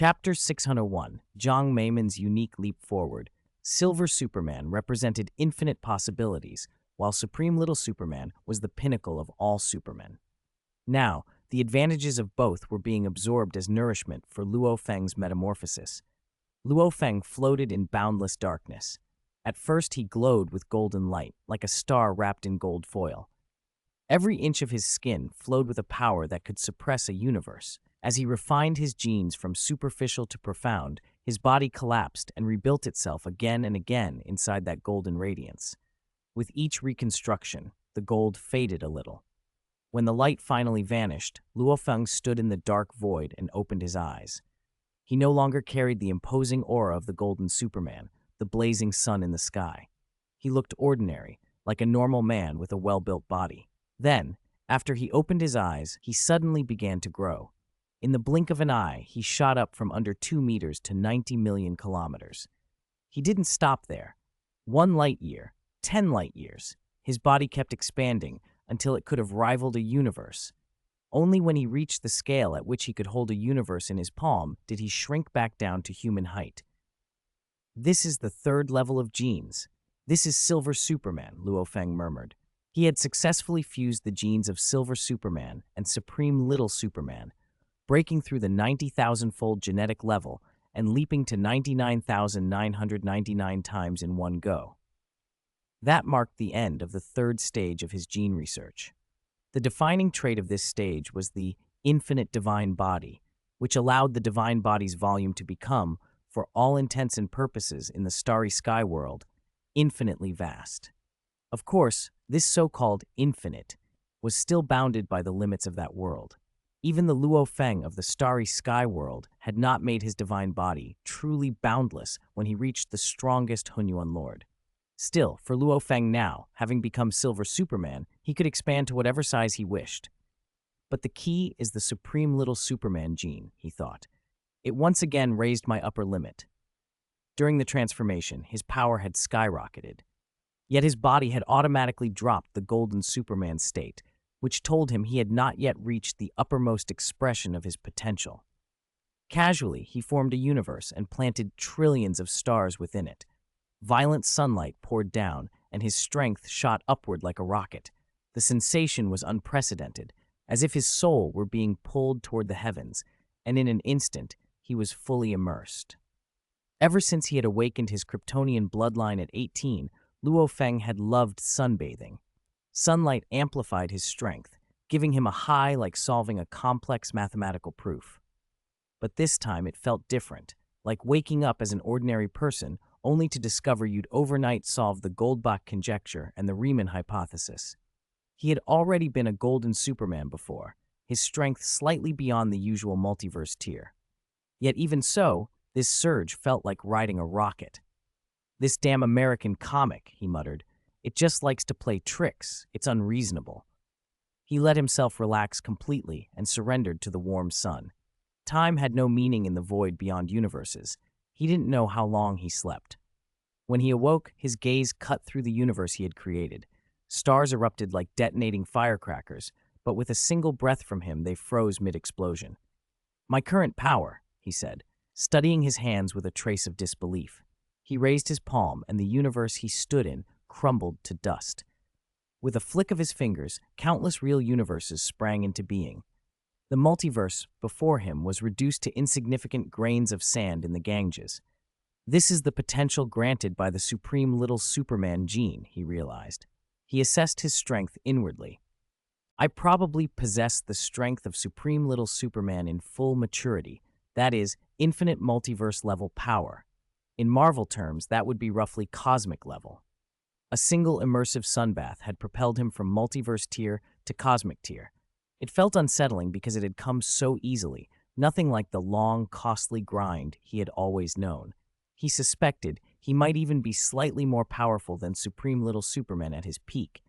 Chapter 601, Zhang Meiman's Unique Leap Forward. Silver Superman represented infinite possibilities, while Supreme Little Superman was the pinnacle of all supermen. Now, the advantages of both were being absorbed as nourishment for Luo Feng's metamorphosis. Luo Feng floated in boundless darkness. At first he glowed with golden light, like a star wrapped in gold foil. Every inch of his skin flowed with a power that could suppress a universe. As he refined his genes from superficial to profound, his body collapsed and rebuilt itself again and again inside that golden radiance. With each reconstruction, the gold faded a little. When the light finally vanished, Luo Feng stood in the dark void and opened his eyes. He no longer carried the imposing aura of the golden Superman, the blazing sun in the sky. He looked ordinary, like a normal man with a well-built body. Then, after he opened his eyes, he suddenly began to grow. In the blink of an eye, he shot up from under 2 meters to 90 million kilometers. He didn't stop there. 1 light year, 10 light years. His body kept expanding until it could have rivaled a universe. Only when he reached the scale at which he could hold a universe in his palm did he shrink back down to human height. "This is the 3rd level of genes. This is Silver Superman," Luo Feng murmured. He had successfully fused the genes of Silver Superman and Supreme Little Superman, breaking through the 90,000-fold genetic level and leaping to 99,999 times in one go. That marked the end of the 3rd stage of his gene research. The defining trait of this stage was the infinite divine body, which allowed the divine body's volume to become, for all intents and purposes in the starry sky world, infinitely vast. Of course, this so-called infinite was still bounded by the limits of that world. Even the Luo Feng of the starry sky world had not made his divine body truly boundless when he reached the strongest Hunyuan Lord. Still, for Luo Feng now, having become Silver Superman, he could expand to whatever size he wished. But the key is the Supreme Little Superman gene, he thought. It once again raised my upper limit. During the transformation, his power had skyrocketed. Yet his body had automatically dropped the golden Superman state, which told him he had not yet reached the uppermost expression of his potential. Casually, he formed a universe and planted trillions of stars within it. Violent sunlight poured down, and his strength shot upward like a rocket. The sensation was unprecedented, as if his soul were being pulled toward the heavens, and in an instant, he was fully immersed. Ever since he had awakened his Kryptonian bloodline at 18, Luo Feng had loved sunbathing. Sunlight amplified his strength, giving him a high like solving a complex mathematical proof. But this time it felt different, like waking up as an ordinary person only to discover you'd overnight solved the Goldbach conjecture and the Riemann hypothesis. He had already been a golden Superman before, his strength slightly beyond the usual multiverse tier. Yet even so, this surge felt like riding a rocket. "This damn American comic," he muttered. "It just likes to play tricks. It's unreasonable." He let himself relax completely and surrendered to the warm sun. Time had no meaning in the void beyond universes. He didn't know how long he slept. When he awoke, his gaze cut through the universe he had created. Stars erupted like detonating firecrackers, but with a single breath from him, they froze mid-explosion. "My current power," he said, studying his hands with a trace of disbelief. He raised his palm, and the universe he stood in crumbled to dust. With a flick of his fingers, countless real universes sprang into being. The multiverse before him was reduced to insignificant grains of sand in the Ganges. This is the potential granted by the Supreme Little Superman gene, he realized. He assessed his strength inwardly. "I probably possess the strength of Supreme Little Superman in full maturity, that is, infinite multiverse-level power. In Marvel terms, that would be roughly cosmic level." A single immersive sunbath had propelled him from multiverse tier to cosmic tier. It felt unsettling because it had come so easily, nothing like the long, costly grind he had always known. He suspected he might even be slightly more powerful than Supreme Little Superman at his peak.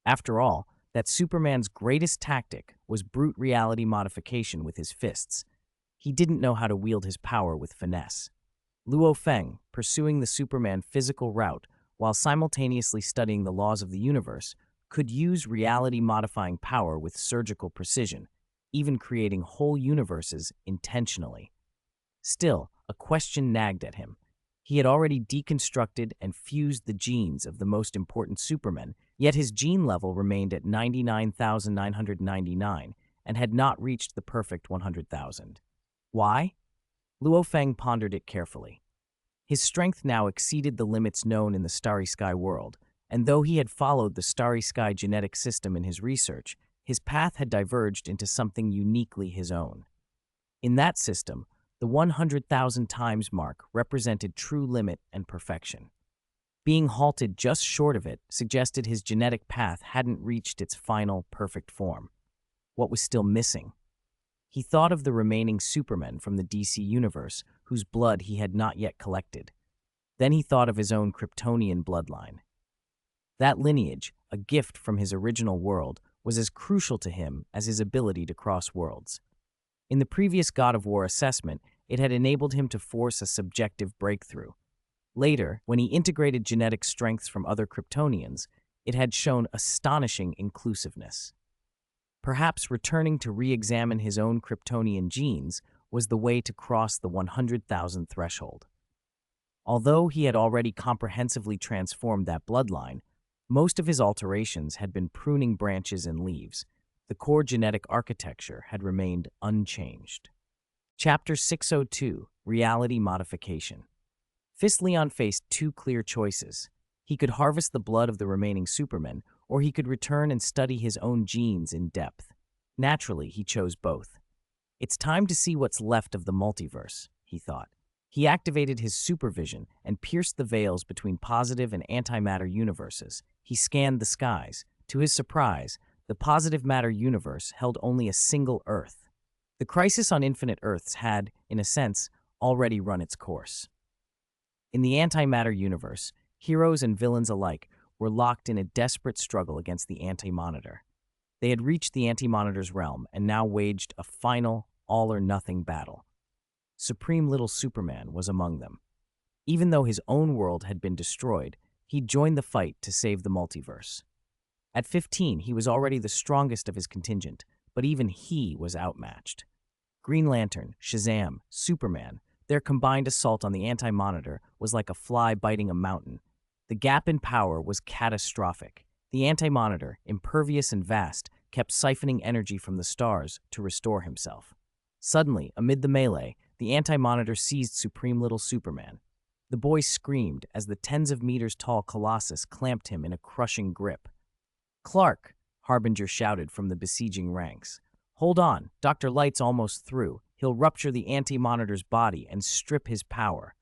After all, that Superman's greatest tactic was brute reality modification with his fists. He didn't know how to wield his power with finesse. Luo Feng, pursuing the Superman physical route while simultaneously studying the laws of the universe, could use reality-modifying power with surgical precision, even creating whole universes intentionally. Still, a question nagged at him. He had already deconstructed and fused the genes of the most important supermen, yet his gene level remained at 99,999 and had not reached the perfect 100,000. Why? Luo Feng pondered it carefully. His strength now exceeded the limits known in the Starry Sky world, and though he had followed the Starry Sky genetic system in his research, his path had diverged into something uniquely his own. In that system, the 100,000 times mark represented true limit and perfection. Being halted just short of it suggested his genetic path hadn't reached its final, perfect form. What was still missing? He thought of the remaining Supermen from the DC universe whose blood he had not yet collected. Then he thought of his own Kryptonian bloodline. That lineage, a gift from his original world, was as crucial to him as his ability to cross worlds. In the previous God of War assessment, it had enabled him to force a subjective breakthrough. Later, when he integrated genetic strengths from other Kryptonians, it had shown astonishing inclusiveness. Perhaps returning to re-examine his own Kryptonian genes was the way to cross the 100,000 threshold. Although he had already comprehensively transformed that bloodline, most of his alterations had been pruning branches and leaves. The core genetic architecture had remained unchanged. Chapter 602, Reality Modification. Fist Leon faced two clear choices. He could harvest the blood of the remaining Supermen, or he could return and study his own genes in depth. Naturally, he chose both. It's time to see what's left of the multiverse, he thought. He activated his supervision and pierced the veils between positive and antimatter universes. He scanned the skies. To his surprise, the positive matter universe held only a single Earth. The crisis on infinite Earths had, in a sense, already run its course. In the antimatter universe, heroes and villains alike were locked in a desperate struggle against the Anti-Monitor. They had reached the Anti-Monitor's realm and now waged a final, all-or-nothing battle. Supreme Little Superman was among them. Even though his own world had been destroyed, he joined the fight to save the multiverse. At 15, he was already the strongest of his contingent, but even he was outmatched. Green Lantern, Shazam, Superman, their combined assault on the Anti-Monitor was like a fly biting a mountain. The gap in power was catastrophic. The Anti-Monitor, impervious and vast, kept siphoning energy from the stars to restore himself. Suddenly, amid the melee, the Anti-Monitor seized Supreme Little Superman. The boy screamed as the tens of meters tall Colossus clamped him in a crushing grip. "Clark," Harbinger shouted from the besieging ranks. "Hold on, Dr. Light's almost through. He'll rupture the Anti-Monitor's body and strip his power."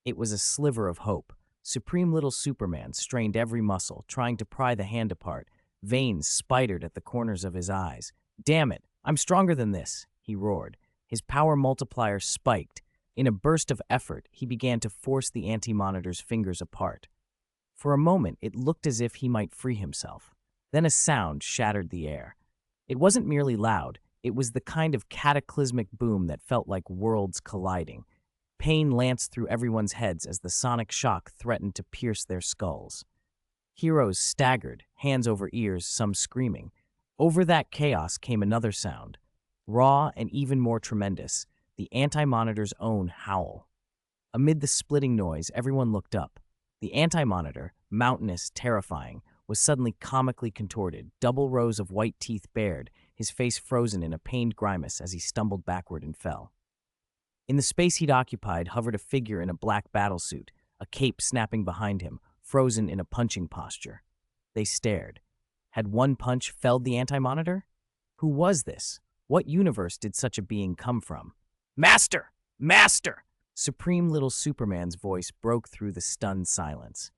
It was a sliver of hope. Supreme Little Superman strained every muscle, trying to pry the hand apart. Veins spidered at the corners of his eyes. "Damn it, I'm stronger than this," he roared. His power multiplier spiked. In a burst of effort, he began to force the Anti-Monitor's fingers apart. For a moment, it looked as if he might free himself. Then a sound shattered the air. It wasn't merely loud, it was the kind of cataclysmic boom that felt like worlds colliding. Pain lanced through everyone's heads as the sonic shock threatened to pierce their skulls. Heroes staggered, hands over ears, some screaming. Over that chaos came another sound, raw and even more tremendous, the Anti-Monitor's own howl. Amid the splitting noise, everyone looked up. The Anti-Monitor, mountainous, terrifying, was suddenly comically contorted, double rows of white teeth bared, his face frozen in a pained grimace as he stumbled backward and fell. In the space he'd occupied hovered a figure in a black battlesuit, a cape snapping behind him, frozen in a punching posture. They stared. Had one punch felled the Anti-Monitor? Who was this? What universe did such a being come from? "Master! Master!" Supreme Little Superman's voice broke through the stunned silence.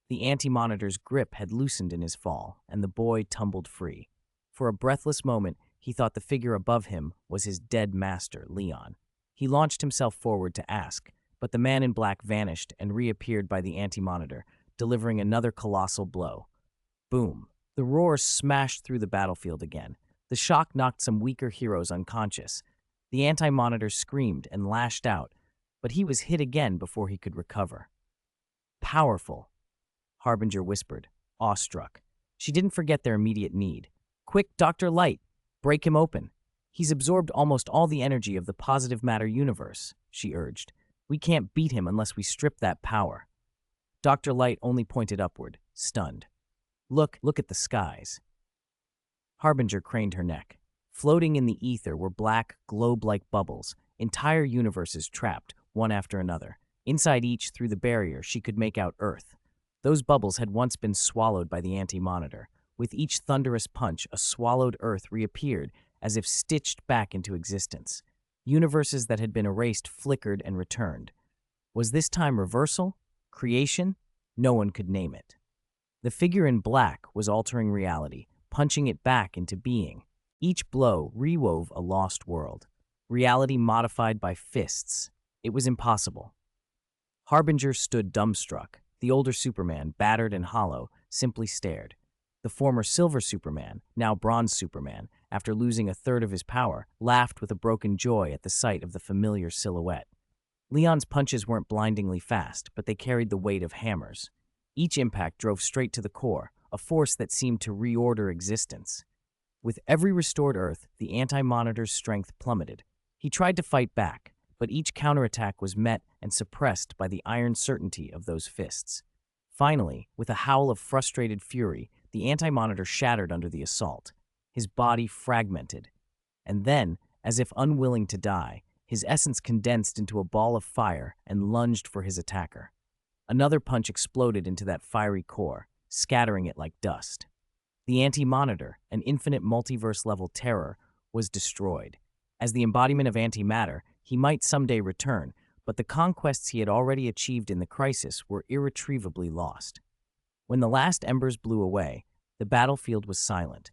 The Anti-Monitor's grip had loosened in his fall, and the boy tumbled free. For a breathless moment, he thought the figure above him was his dead master, Leon. He launched himself forward to ask, but the man in black vanished and reappeared by the Anti-Monitor, delivering another colossal blow. Boom. The roar smashed through the battlefield again. The shock knocked some weaker heroes unconscious. The Anti-Monitor screamed and lashed out, but he was hit again before he could recover. "Powerful," Harbinger whispered, awestruck. She didn't forget their immediate need. "Quick, Dr. Light! Break him open!" He's absorbed almost all the energy of the positive matter universe, she urged. We can't beat him unless we strip that power. Dr. Light only pointed upward, stunned. Look at the skies. Harbinger craned her neck. Floating in the ether were black, globe-like bubbles, entire universes trapped, one after another. Inside each, through the barrier, she could make out Earth. Those bubbles had once been swallowed by the anti-monitor. With each thunderous punch, a swallowed Earth reappeared, as if stitched back into existence. Universes that had been erased flickered and returned. Was this time reversal? Creation? No one could name it. The figure in black was altering reality, punching it back into being. Each blow rewove a lost world. Reality modified by fists. It was impossible. Harbinger stood dumbstruck. The older Superman, battered and hollow, simply stared. The former Silver Superman, now Bronze Superman, after losing a third of his power, laughed with a broken joy at the sight of the familiar silhouette. Leon's punches weren't blindingly fast, but they carried the weight of hammers. Each impact drove straight to the core, a force that seemed to reorder existence. With every restored Earth, the anti-monitor's strength plummeted. He tried to fight back, but each counterattack was met and suppressed by the iron certainty of those fists. Finally, with a howl of frustrated fury, the anti-monitor shattered under the assault. His body fragmented. And then, as if unwilling to die, his essence condensed into a ball of fire and lunged for his attacker. Another punch exploded into that fiery core, scattering it like dust. The anti-monitor, an infinite multiverse-level terror, was destroyed. As the embodiment of antimatter, he might someday return, but the conquests he had already achieved in the crisis were irretrievably lost. When the last embers blew away, the battlefield was silent.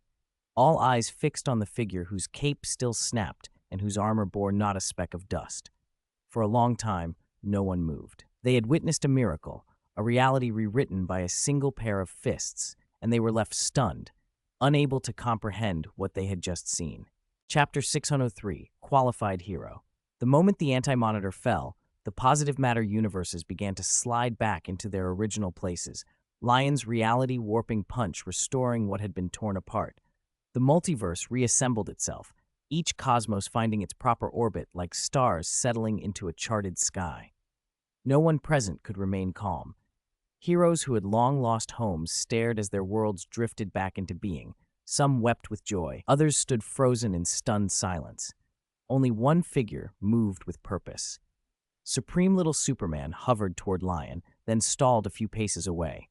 All eyes fixed on the figure whose cape still snapped and whose armor bore not a speck of dust. For a long time, no one moved. They had witnessed a miracle, a reality rewritten by a single pair of fists, and they were left stunned, unable to comprehend what they had just seen. Chapter 603, Qualified Hero. The moment the anti-monitor fell, the positive matter universes began to slide back into their original places, Lion's reality-warping punch restoring what had been torn apart. The multiverse reassembled itself, each cosmos finding its proper orbit like stars settling into a charted sky. No one present could remain calm. Heroes who had long lost homes stared as their worlds drifted back into being. Some wept with joy, others stood frozen in stunned silence. Only one figure moved with purpose. Supreme Little Superman hovered toward Lion, then stalled a few paces away.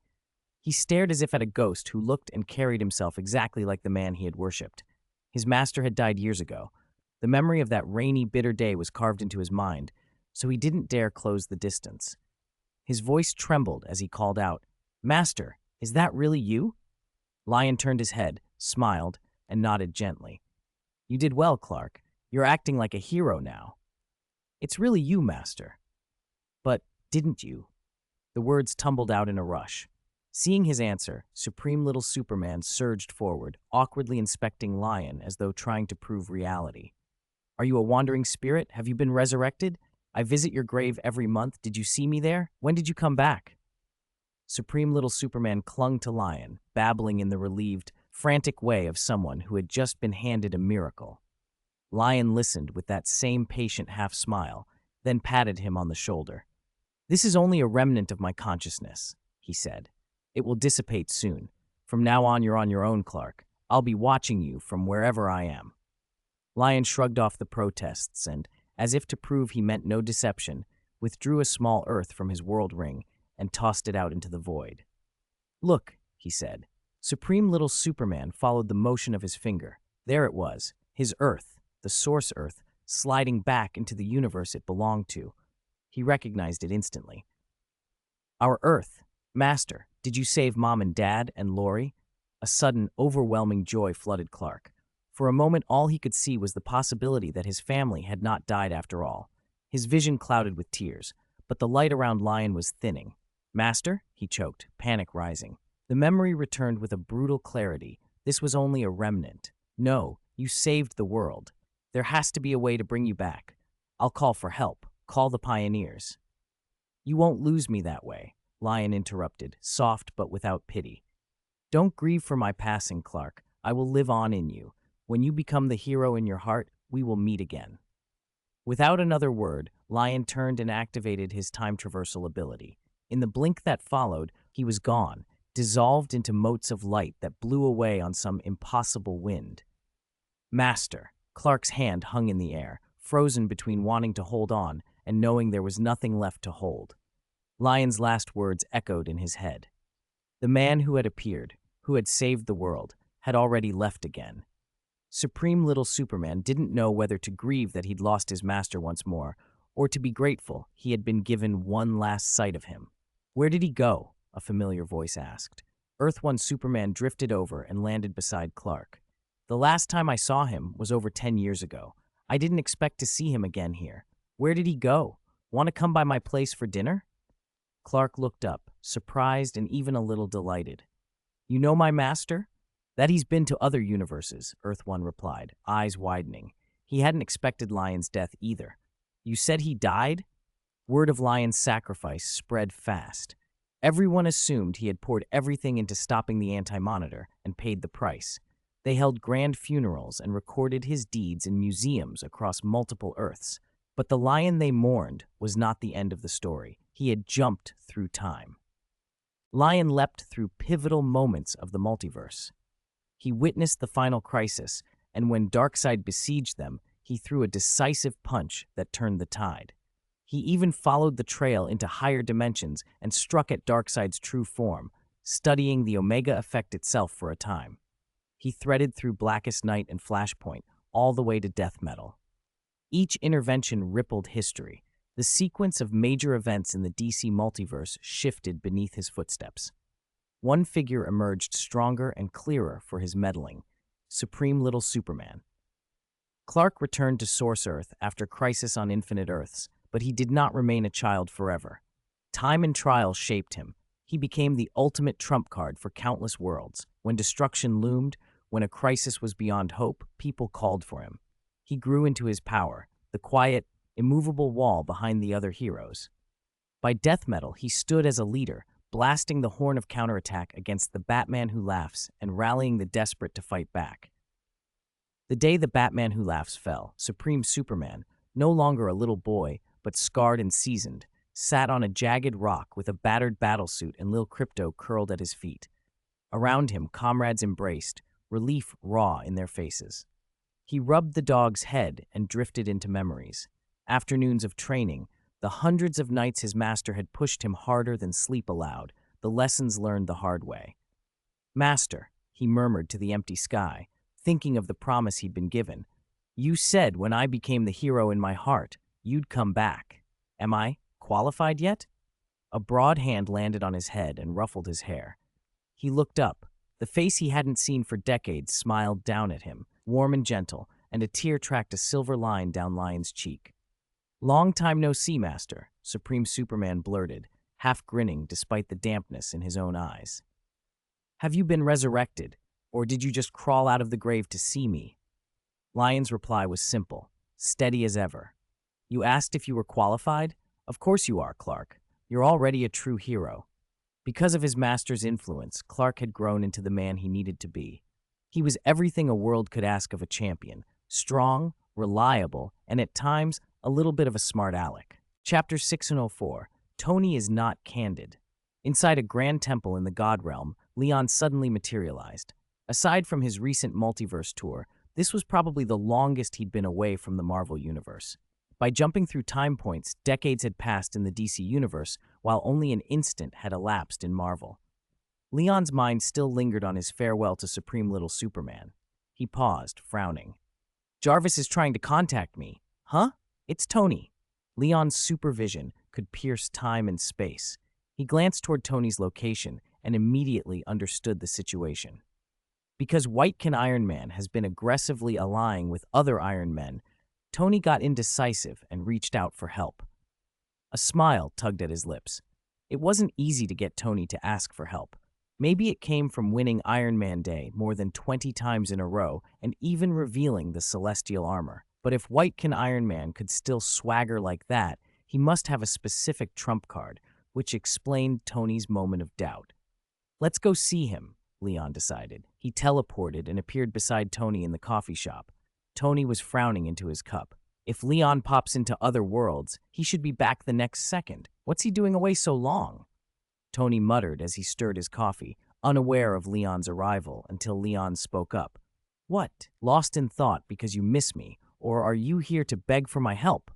He stared as if at a ghost who looked and carried himself exactly like the man he had worshipped. His master had died years ago. The memory of that rainy, bitter day was carved into his mind, so he didn't dare close the distance. His voice trembled as he called out, "Master, is that really you?" Lion turned his head, smiled, and nodded gently. "You did well, Clark. You're acting like a hero now." "It's really you, Master." "But didn't you?" The words tumbled out in a rush. Seeing his answer, Supreme Little Superman surged forward, awkwardly inspecting Lion as though trying to prove reality. "Are you a wandering spirit? Have you been resurrected? I visit your grave every month. Did you see me there? When did you come back?" Supreme Little Superman clung to Lion, babbling in the relieved, frantic way of someone who had just been handed a miracle. Lion listened with that same patient half-smile, then patted him on the shoulder. "This is only a remnant of my consciousness," he said. "It will dissipate soon. From now on, you're on your own, Clark. I'll be watching you from wherever I am." Lion shrugged off the protests and, as if to prove he meant no deception, withdrew a small earth from his world ring and tossed it out into the void. "Look," he said. Supreme Little Superman followed the motion of his finger. There it was, his Earth, the Source Earth, sliding back into the universe it belonged to. He recognized it instantly. "Our Earth. Master, did you save Mom and Dad and Lori?" A sudden, overwhelming joy flooded Clark. For a moment, all he could see was the possibility that his family had not died after all. His vision clouded with tears, but the light around Lion was thinning. "Master?" he choked, panic rising. The memory returned with a brutal clarity. This was only a remnant. "No, you saved the world. There has to be a way to bring you back. I'll call for help. Call the pioneers." "You won't lose me that way," Lion interrupted, soft but without pity. "Don't grieve for my passing, Clark. I will live on in you. When you become the hero in your heart, We will meet again." Without another word, Lion turned and activated his time traversal ability. In the blink that followed, he was gone, dissolved into motes of light that blew away on some impossible wind. "Master." Clark's hand hung in the air, frozen between wanting to hold on and knowing there was nothing left to hold. Lion's last words echoed in his head. The man who had appeared, who had saved the world, had already left again. Supreme Little Superman didn't know whether to grieve that he'd lost his master once more, or to be grateful he had been given one last sight of him. "Where did he go?" a familiar voice asked. Earth 1 Superman drifted over and landed beside Clark. "The last time I saw him was over 10 years ago. I didn't expect to see him again here. Where did he go? Want to come by my place for dinner?" Clark looked up, surprised and even a little delighted. "You know my master?" "That he's been to other universes," Earth 1 replied, eyes widening. He hadn't expected Lion's death either. "You said he died?" Word of Lion's sacrifice spread fast. Everyone assumed he had poured everything into stopping the Anti-Monitor and paid the price. They held grand funerals and recorded his deeds in museums across multiple Earths. But the Lion they mourned was not the end of the story. He had jumped through time. Lion leapt through pivotal moments of the multiverse. He witnessed the final crisis, and when Darkseid besieged them, he threw a decisive punch that turned the tide. He even followed the trail into higher dimensions and struck at Darkseid's true form, studying the Omega effect itself for a time. He threaded through Blackest Night and Flashpoint, all the way to death metal. Each intervention rippled history. The sequence of major events in the DC multiverse shifted beneath his footsteps. One figure emerged stronger and clearer for his meddling: Supreme Little Superman. Clark returned to Source Earth after Crisis on Infinite Earths, but he did not remain a child forever. Time and trial shaped him. He became the ultimate trump card for countless worlds. When destruction loomed, when a crisis was beyond hope, people called for him. He grew into his power, the quiet, immovable wall behind the other heroes. By death metal, he stood as a leader, blasting the horn of counterattack against the Batman Who Laughs and rallying the desperate to fight back. The day the Batman Who Laughs fell, Supreme Superman, no longer a little boy, but scarred and seasoned, sat on a jagged rock with a battered battlesuit and Lil Krypto curled at his feet. Around him, comrades embraced, relief raw in their faces. He rubbed the dog's head and drifted into memories. Afternoons of training, the hundreds of nights his master had pushed him harder than sleep allowed, the lessons learned the hard way. "Master," he murmured to the empty sky, thinking of the promise he'd been given. "You said when I became the hero in my heart, you'd come back. Am I qualified yet?" A broad hand landed on his head and ruffled his hair. He looked up. The face he hadn't seen for decades smiled down at him, warm and gentle, and a tear tracked a silver line down Lion's cheek. "Long time no see, Master," Supreme Superman blurted, half grinning despite the dampness in his own eyes. "Have you been resurrected, or did you just crawl out of the grave to see me?" Lion's reply was simple, steady as ever. "You asked if you were qualified? Of course you are, Clark. You're already a true hero." Because of his master's influence, Clark had grown into the man he needed to be. He was everything a world could ask of a champion: strong, reliable, and at times, a little bit of a smart aleck. Chapter 604, Tony is not candid. Inside a grand temple in the God Realm, Leon suddenly materialized. Aside from his recent multiverse tour, this was probably the longest he'd been away from the Marvel Universe. By jumping through time points, decades had passed in the DC Universe, while only an instant had elapsed in Marvel. Leon's mind still lingered on his farewell to Supreme Little Superman. He paused, frowning. "Jarvis is trying to contact me." "Huh? It's Tony." Leon's supervision could pierce time and space. He glanced toward Tony's location and immediately understood the situation. Because Whitekin Iron Man has been aggressively allying with other Iron Men, Tony got indecisive and reached out for help. A smile tugged at his lips. It wasn't easy to get Tony to ask for help. Maybe it came from winning Iron Man Day more than 20 times in a row and even revealing the celestial armor. But if Whitekin Iron Man could still swagger like that, he must have a specific trump card, which explained Tony's moment of doubt. "Let's go see him," Leon decided. He teleported and appeared beside Tony in the coffee shop. Tony was frowning into his cup. If Leon pops into other worlds, he should be back the next second. What's he doing away so long? Tony muttered as he stirred his coffee, unaware of Leon's arrival until Leon spoke up. What? Lost in thought because you miss me, or are you here to beg for my help?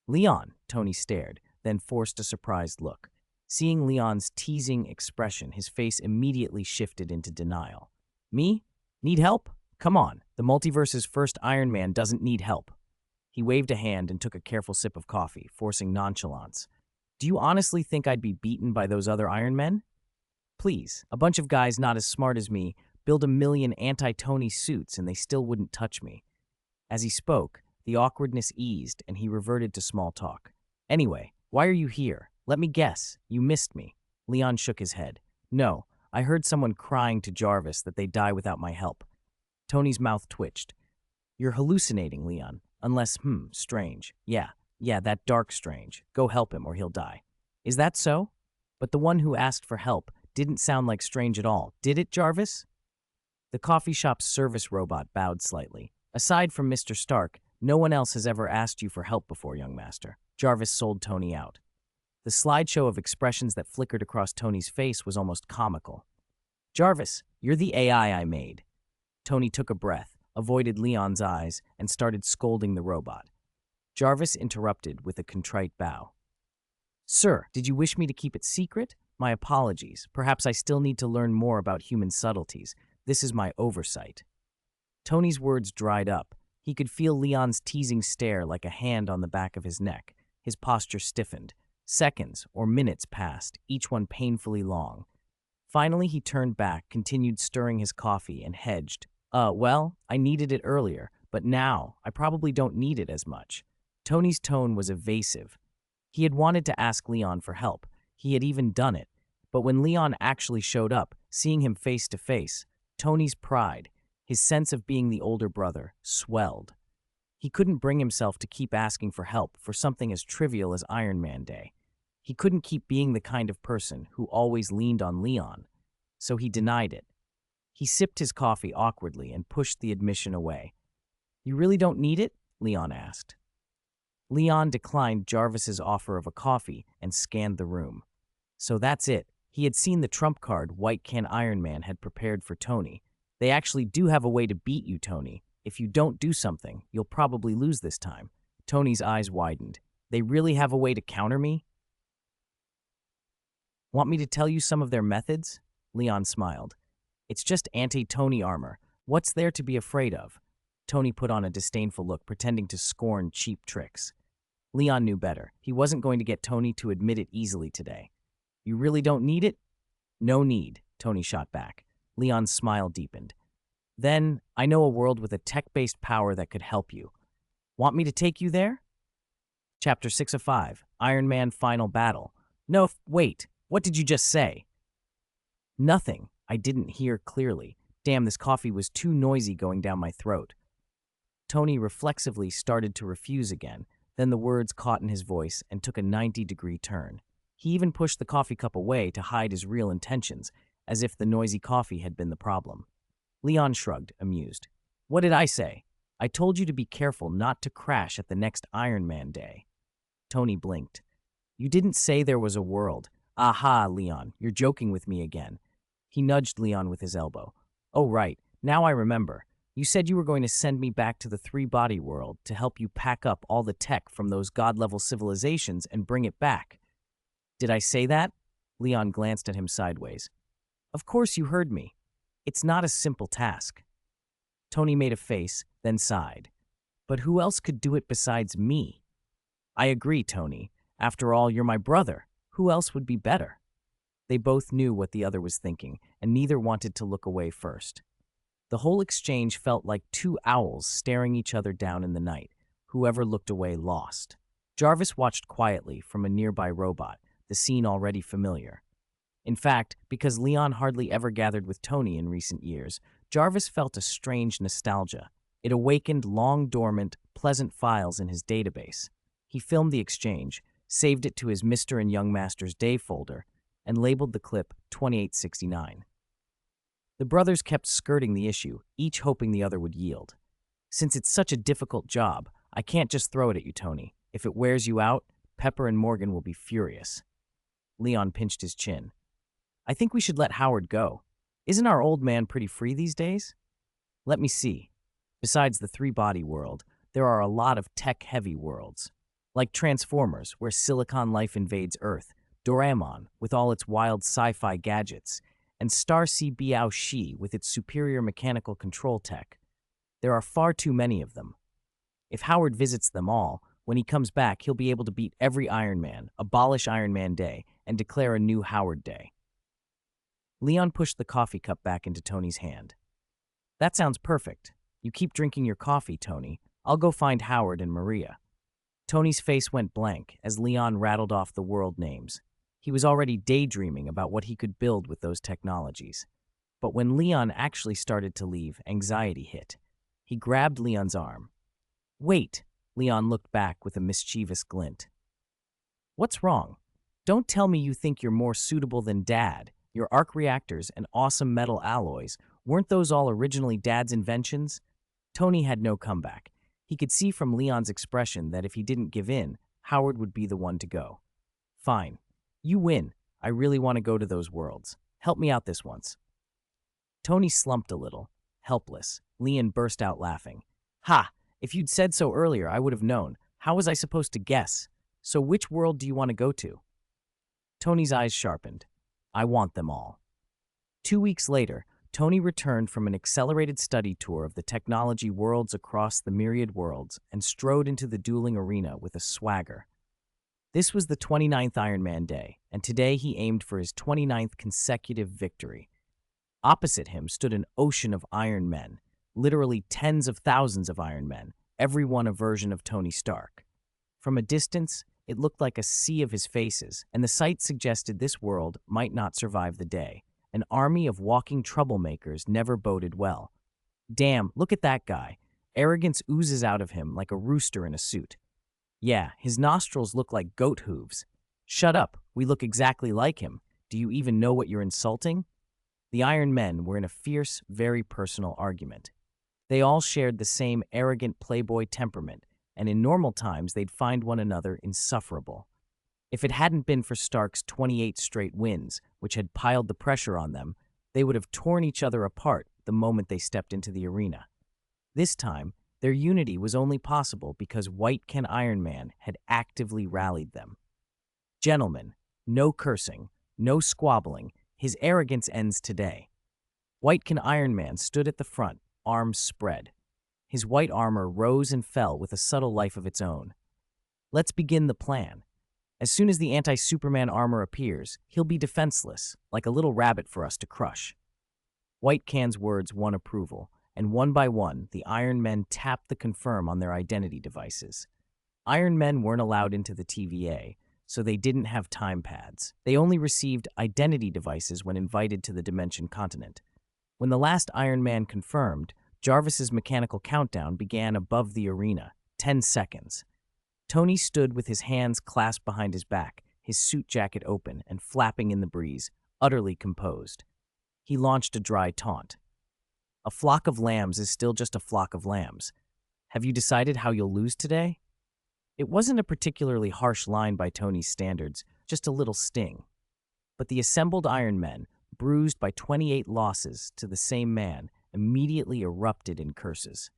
Leon, Tony stared, then forced a surprised look. Seeing Leon's teasing expression, his face immediately shifted into denial. Me? Need help? Come on, the Multiverse's first Iron Man doesn't need help. He waved a hand and took a careful sip of coffee, forcing nonchalance. Do you honestly think I'd be beaten by those other Iron Men? Please, a bunch of guys not as smart as me build a million anti-Tony suits and they still wouldn't touch me. As he spoke, the awkwardness eased and he reverted to small talk. Anyway, why are you here? Let me guess, you missed me. Leon shook his head. No, I heard someone crying to Jarvis that they'd die without my help. Tony's mouth twitched. You're hallucinating, Leon. Unless, strange. Yeah, that dark strange. Go help him or he'll die. Is that so? But the one who asked for help didn't sound like Strange at all, did it, Jarvis? The coffee shop's service robot bowed slightly. Aside from Mr. Stark, no one else has ever asked you for help before, young master. Jarvis sold Tony out. The slideshow of expressions that flickered across Tony's face was almost comical. Jarvis, you're the AI I made. Tony took a breath, avoided Leon's eyes, and started scolding the robot. Jarvis interrupted with a contrite bow. Sir, did you wish me to keep it secret? My apologies. Perhaps I still need to learn more about human subtleties. This is my oversight. Tony's words dried up. He could feel Leon's teasing stare like a hand on the back of his neck. His posture stiffened. Seconds or minutes passed, each one painfully long. Finally, he turned back, continued stirring his coffee, and hedged. Well, I needed it earlier, but now I probably don't need it as much. Tony's tone was evasive. He had wanted to ask Leon for help. He had even done it. But when Leon actually showed up, seeing him face to face, Tony's pride, his sense of being the older brother, swelled. He couldn't bring himself to keep asking for help for something as trivial as Iron Man Day. He couldn't keep being the kind of person who always leaned on Leon, so he denied it. He sipped his coffee awkwardly and pushed the admission away. You really don't need it? Leon asked. Leon declined Jarvis's offer of a coffee and scanned the room. So that's it. He had seen the trump card White Can Iron Man had prepared for Tony. They actually do have a way to beat you, Tony. If you don't do something, you'll probably lose this time. Tony's eyes widened. They really have a way to counter me? Want me to tell you some of their methods? Leon smiled. It's just anti-Tony armor. What's there to be afraid of? Tony put on a disdainful look, pretending to scorn cheap tricks. Leon knew better. He wasn't going to get Tony to admit it easily today. You really don't need it? No need, Tony shot back. Leon's smile deepened. Then, I know a world with a tech-based power that could help you. Want me to take you there? Chapter 6 of 5, Iron Man Final Battle. No, wait, what did you just say? Nothing. I didn't hear clearly. Damn, this coffee was too noisy going down my throat. Tony reflexively started to refuse again, then the words caught in his voice and took a 90-degree turn. He even pushed the coffee cup away to hide his real intentions, as if the noisy coffee had been the problem. Leon shrugged, amused. What did I say? I told you to be careful not to crash at the next Iron Man Day. Tony blinked. You didn't say there was a world. Aha, Leon, you're joking with me again. He nudged Leon with his elbow. Oh, right. Now I remember. You said you were going to send me back to the three-body world to help you pack up all the tech from those god-level civilizations and bring it back. Did I say that? Leon glanced at him sideways. Of course you heard me. It's not a simple task. Tony made a face, then sighed. But who else could do it besides me? I agree, Tony. After all, you're my brother. Who else would be better? They both knew what the other was thinking, and neither wanted to look away first. The whole exchange felt like two owls staring each other down in the night. Whoever looked away lost. Jarvis watched quietly from a nearby robot, the scene already familiar. In fact, because Leon hardly ever gathered with Tony in recent years, Jarvis felt a strange nostalgia. It awakened long-dormant, pleasant files in his database. He filmed the exchange, saved it to his Mr. and Young Master's Day folder, and labeled the clip 2869. The brothers kept skirting the issue, each hoping the other would yield. Since it's such a difficult job, I can't just throw it at you, Tony. If it wears you out, Pepper and Morgan will be furious. Leon pinched his chin. I think we should let Howard go. Isn't our old man pretty free these days? Let me see. Besides the three-body world, there are a lot of tech-heavy worlds. Like Transformers, where silicon life invades Earth, Doraemon, with all its wild sci-fi gadgets, and Star Sea Biao Shi with its superior mechanical control tech. There are far too many of them. If Howard visits them all, when he comes back, he'll be able to beat every Iron Man, abolish Iron Man Day, and declare a new Howard Day. Leon pushed the coffee cup back into Tony's hand. That sounds perfect. You keep drinking your coffee, Tony. I'll go find Howard and Maria. Tony's face went blank as Leon rattled off the world names. He was already daydreaming about what he could build with those technologies. But when Leon actually started to leave, anxiety hit. He grabbed Leon's arm. Wait, Leon looked back with a mischievous glint. What's wrong? Don't tell me you think you're more suitable than Dad. Your arc reactors and awesome metal alloys, weren't those all originally Dad's inventions? Tony had no comeback. He could see from Leon's expression that if he didn't give in, Howard would be the one to go. Fine. You win. I really want to go to those worlds. Help me out this once. Tony slumped a little, helpless. Leon burst out laughing. Ha! If you'd said so earlier, I would have known. How was I supposed to guess? So which world do you want to go to? Tony's eyes sharpened. I want them all. 2 weeks later, Tony returned from an accelerated study tour of the technology worlds across the myriad worlds and strode into the dueling arena with a swagger. This was the 29th Iron Man Day, and today he aimed for his 29th consecutive victory. Opposite him stood an ocean of Iron Men, literally tens of thousands of Iron Men, every one a version of Tony Stark. From a distance, it looked like a sea of his faces, and the sight suggested this world might not survive the day. An army of walking troublemakers never boded well. Damn, look at that guy. Arrogance oozes out of him like a rooster in a suit. Yeah, his nostrils look like goat hooves. Shut up, we look exactly like him. Do you even know what you're insulting? The Iron Men were in a fierce, very personal argument. They all shared the same arrogant playboy temperament, and in normal times they'd find one another insufferable. If it hadn't been for Stark's 28 straight wins, which had piled the pressure on them, they would have torn each other apart the moment they stepped into the arena. This time, their unity was only possible because White Ken Iron Man had actively rallied them. Gentlemen, no cursing, no squabbling, his arrogance ends today. White Ken Iron Man stood at the front, arms spread. His white armor rose and fell with a subtle life of its own. Let's begin the plan. As soon as the anti-Superman armor appears, he'll be defenseless, like a little rabbit for us to crush. White Can's words won approval, and one by one, the Iron Men tapped the confirm on their identity devices. Iron Men weren't allowed into the TVA, so they didn't have time pads. They only received identity devices when invited to the Dimension Continent. When the last Iron Man confirmed, Jarvis's mechanical countdown began above the arena, 10 seconds. Tony stood with his hands clasped behind his back, his suit jacket open and flapping in the breeze, utterly composed. He launched a dry taunt. A flock of lambs is still just a flock of lambs. Have you decided how you'll lose today? It wasn't a particularly harsh line by Tony's standards, just a little sting. But the assembled Iron Men, bruised by 28 losses to the same man, immediately erupted in curses.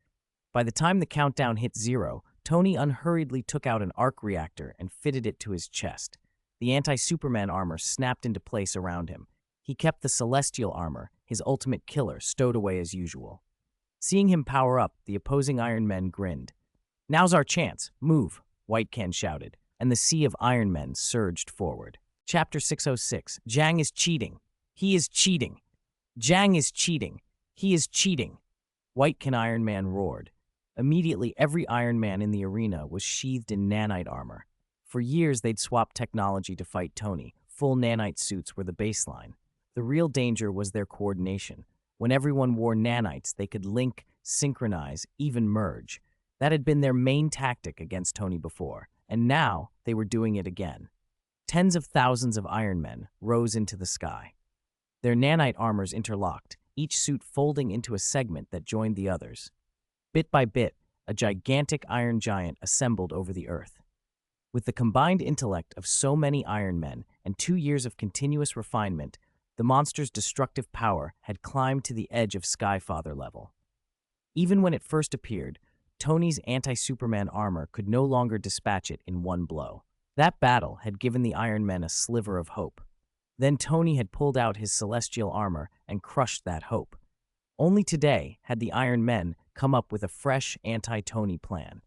By the time the countdown hit 0, Tony unhurriedly took out an arc reactor and fitted it to his chest. The anti-Superman armor snapped into place around him. He kept the celestial armor, his ultimate killer, stowed away as usual. Seeing him power up, the opposing Iron Men grinned. Now's our chance. Move, White Ken shouted, and the sea of Iron Men surged forward. Chapter 606. Jang is cheating. He is cheating. Jang is cheating. He is cheating. White Ken Iron Man roared. Immediately, every Iron Man in the arena was sheathed in nanite armor. For years, they'd swapped technology to fight Tony. Full nanite suits were the baseline. The real danger was their coordination. When everyone wore nanites, they could link, synchronize, even merge. That had been their main tactic against Tony before, and now they were doing it again. Tens of thousands of Iron Men rose into the sky. Their nanite armors interlocked, each suit folding into a segment that joined the others. Bit by bit, a gigantic iron giant assembled over the earth. With the combined intellect of so many Iron Men and 2 years of continuous refinement, the monster's destructive power had climbed to the edge of Skyfather level. Even when it first appeared, Tony's anti-Superman armor could no longer dispatch it in one blow. That battle had given the Iron Men a sliver of hope. Then Tony had pulled out his celestial armor and crushed that hope. Only today had the Iron Men come up with a fresh anti-Tony plan.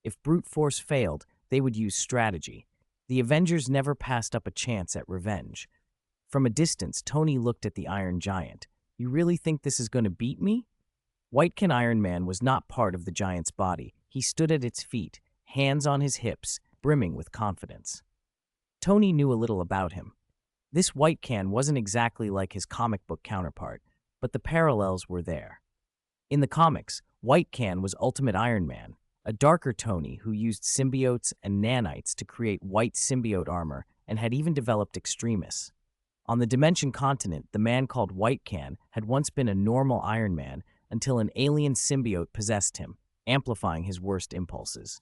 If brute force failed, they would use strategy. The Avengers never passed up a chance at revenge. From a distance, Tony looked at the Iron Giant. "You really think this is going to beat me?" Whitecan Iron Man was not part of the giant's body. He stood at its feet, hands on his hips, brimming with confidence. Tony knew a little about him. This Whitecan wasn't exactly like his comic book counterpart, but the parallels were there. In the comics, Whitecan was Ultimate Iron Man, a darker Tony who used symbiotes and nanites to create white symbiote armor and had even developed extremis. On the Dimension continent, the man called Whitecan had once been a normal Iron Man until an alien symbiote possessed him, amplifying his worst impulses.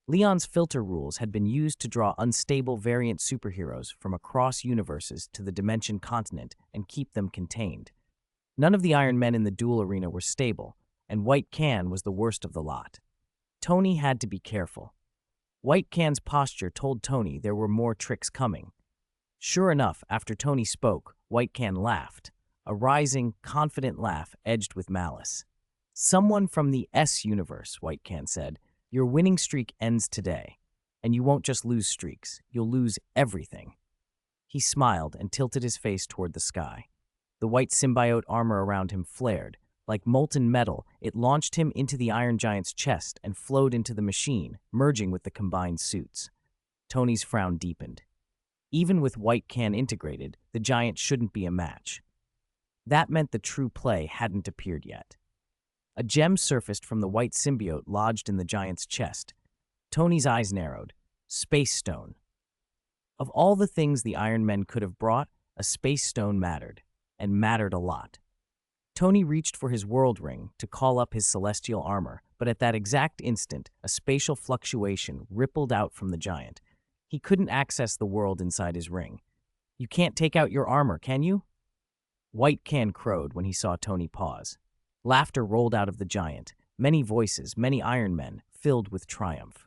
Leon's filter rules had been used to draw unstable variant superheroes from across universes to the Dimension continent and keep them contained. None of the Iron Men in the duel arena were stable, and Whitecan was the worst of the lot. Tony had to be careful. Whitecan's posture told Tony there were more tricks coming. Sure enough, after Tony spoke, Whitecan laughed, a rising, confident laugh edged with malice. "Someone from the S universe," Whitecan said. "Your winning streak ends today, and you won't just lose streaks, you'll lose everything." He smiled and tilted his face toward the sky. The white symbiote armor around him flared. Like molten metal, it launched him into the Iron Giant's chest and flowed into the machine, merging with the combined suits. Tony's frown deepened. Even with Whitecan integrated, the giant shouldn't be a match. That meant the true play hadn't appeared yet. A gem surfaced from the white symbiote lodged in the giant's chest. Tony's eyes narrowed. Space stone. Of all the things the Iron Men could have brought, a space stone mattered, and mattered a lot. Tony reached for his world ring to call up his celestial armor, but at that exact instant, a spatial fluctuation rippled out from the giant. He couldn't access the world inside his ring. "You can't take out your armor, can you?" Whitecan crowed when he saw Tony pause. Laughter rolled out of the giant. Many voices, many Iron Men, filled with triumph.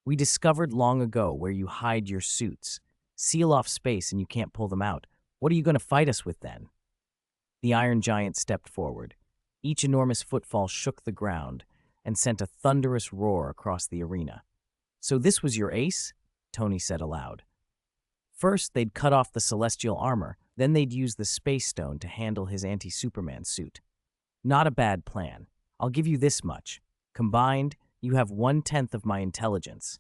"We discovered long ago where you hide your suits. Seal off space and you can't pull them out. What are you going to fight us with then?" The Iron Giant stepped forward. Each enormous footfall shook the ground and sent a thunderous roar across the arena. "So this was your ace?" Tony said aloud. First, they'd cut off the celestial armor, then they'd use the space stone to handle his anti-Superman suit. "Not a bad plan. I'll give you this much. Combined, you have 1/10 of my intelligence."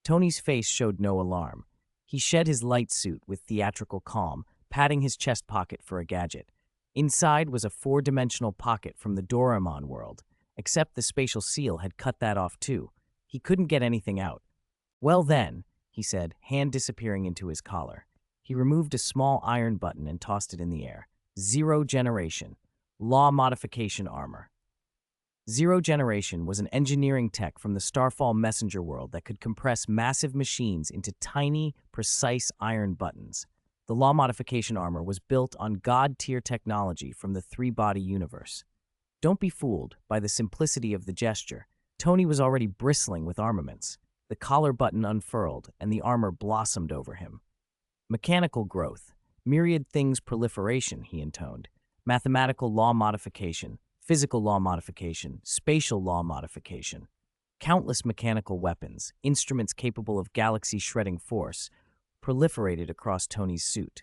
Tony's face showed no alarm. He shed his light suit with theatrical calm, patting his chest pocket for a gadget. Inside was a 4-dimensional pocket from the Doraemon world, except the spatial seal had cut that off too. He couldn't get anything out. "Well then," he said, hand disappearing into his collar. He removed a small iron button and tossed it in the air. "Zero generation. Law modification armor." Zero generation was an engineering tech from the Starfall messenger world that could compress massive machines into tiny, precise iron buttons. The law modification armor was built on god-tier technology from the three-body universe. Don't be fooled by the simplicity of the gesture. Tony was already bristling with armaments. The collar button unfurled, and the armor blossomed over him. "Mechanical growth, myriad things proliferation," he intoned. "Mathematical law modification, physical law modification, spatial law modification. Countless mechanical weapons, instruments capable of galaxy-shredding force, proliferated across Tony's suit.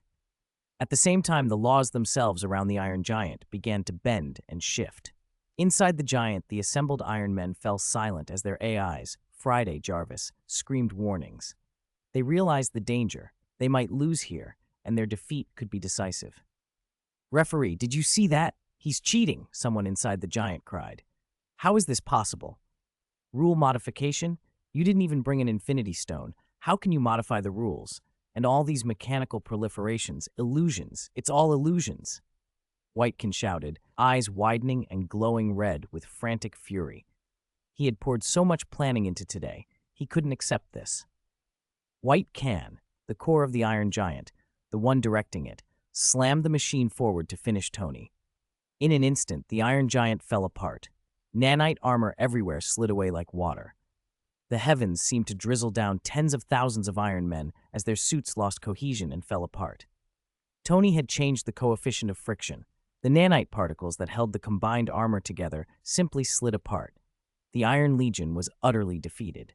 At the same time, the laws themselves around the Iron Giant began to bend and shift. Inside the giant, the assembled Iron Men fell silent as their AIs, Friday Jarvis, screamed warnings. They realized the danger. They might lose here, and their defeat could be decisive. "Referee, did you see that? He's cheating," someone inside the giant cried. "How is this possible?" "Rule modification? You didn't even bring an Infinity Stone. How can you modify the rules? And all these mechanical proliferations, illusions. It's all illusions." Whitekin shouted, eyes widening and glowing red with frantic fury. He had poured so much planning into today, he couldn't accept this. White Can, the core of the Iron Giant, the one directing it, slammed the machine forward to finish Tony. In an instant, the Iron Giant fell apart. Nanite armor everywhere slid away like water. The heavens seemed to drizzle down tens of thousands of Iron Men as their suits lost cohesion and fell apart. Tony had changed the coefficient of friction. The nanite particles that held the combined armor together simply slid apart. The Iron Legion was utterly defeated.